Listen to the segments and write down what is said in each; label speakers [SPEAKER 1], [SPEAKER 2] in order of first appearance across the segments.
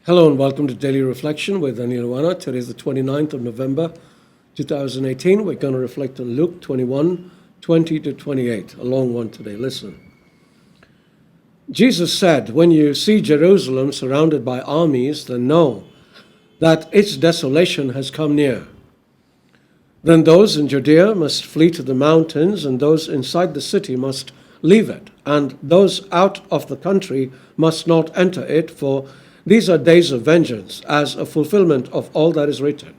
[SPEAKER 1] Hello and welcome to Daily Reflection with Aneel Aranha. Today is the 29th of November, 2018. We're going to reflect on Luke 21:20 to 28. A long one today. Listen. Jesus said, "When you see Jerusalem surrounded by armies, then know that its desolation has come near. Then those in Judea must flee to the mountains, and those inside the city must leave it, and those out of the country must not enter it, for these are days of vengeance, as a fulfillment of all that is written.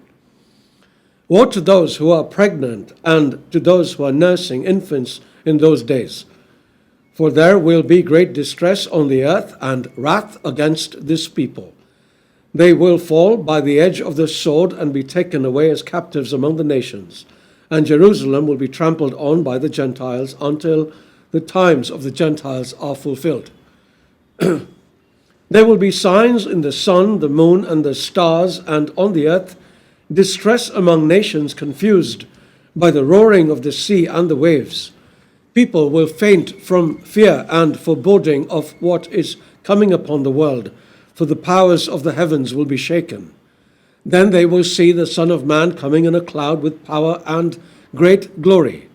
[SPEAKER 1] Woe to those who are pregnant and to those who are nursing infants in those days. For there will be great distress on the earth and wrath against this people. They will fall by the edge of the sword and be taken away as captives among the nations, and Jerusalem will be trampled on by the Gentiles until the times of the Gentiles are fulfilled. There will be signs in the sun, the moon, and the stars, and on the earth distress among nations confused by the roaring of the sea and the waves. People will faint from fear and foreboding of what is coming upon the world, for the powers of the heavens will be shaken. Then they will see the Son of Man coming in a cloud with power and great glory.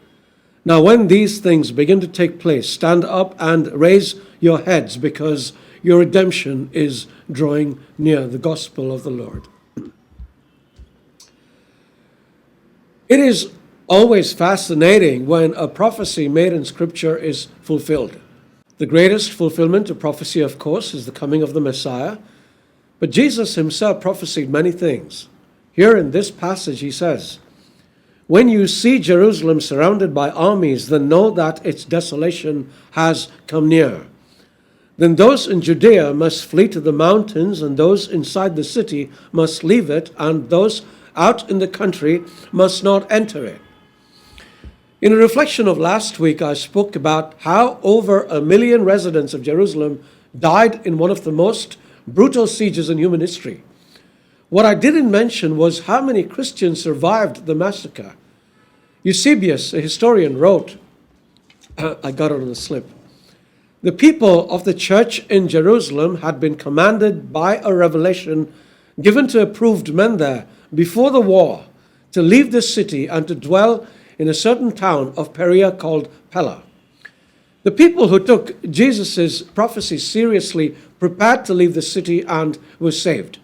[SPEAKER 1] Now when these things begin to take place, stand up and raise your heads, because your redemption is drawing near." The gospel of the Lord. It is always fascinating when a prophecy made in Scripture is fulfilled. The greatest fulfillment of prophecy, of course, is the coming of the Messiah. But Jesus himself prophesied many things. Here in this passage he says, "When you see Jerusalem surrounded by armies, then know that its desolation has come near. Then those in Judea must flee to the mountains, and those inside the city must leave it, and those out in the country must not enter it." In a reflection of last week, I spoke about how over 1 million residents of Jerusalem died in one of the most brutal sieges in human history. What I didn't mention was how many Christians survived the massacre. Eusebius, a historian, wrote, I got it on a slip, "The people of the church in Jerusalem had been commanded by a revelation given to approved men there before the war to leave the city and to dwell in a certain town of Perea called Pella. The people who took Jesus' prophecy seriously prepared to leave the city and were saved.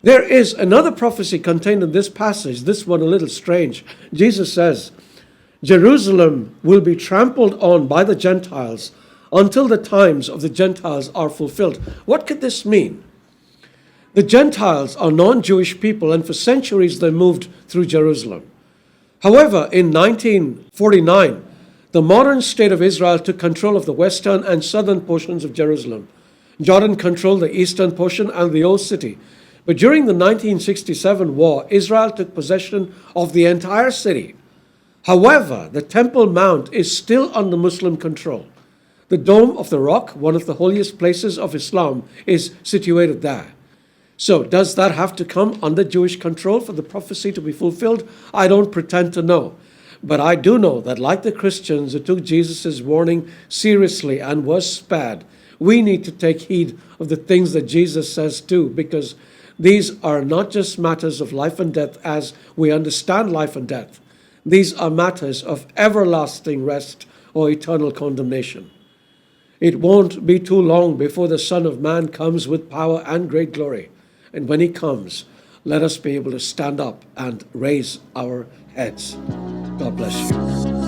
[SPEAKER 1] There is another prophecy contained in this passage, this one a little strange. Jesus says, "Jerusalem will be trampled on by the Gentiles until the times of the Gentiles are fulfilled." What could this mean? The Gentiles are non-Jewish people, and for centuries they moved through Jerusalem. However, in 1949, the modern state of Israel took control of the western and southern portions of Jerusalem. Jordan controlled the eastern portion and the old city. But during the 1967 war, Israel took possession of the entire city. However, the Temple Mount is still under Muslim control. The Dome of the Rock, one of the holiest places of Islam, is situated there. So does that have to come under Jewish control for the prophecy to be fulfilled? I don't pretend to know. But I do know that like the Christians who took Jesus' warning seriously and was spared, we need to take heed of the things that Jesus says too, because these are not just matters of life and death as we understand life and death. These are matters of everlasting rest or eternal condemnation. It won't be too long before the Son of Man comes with power and great glory. And when he comes, let us be able to stand up and raise our heads. God bless you.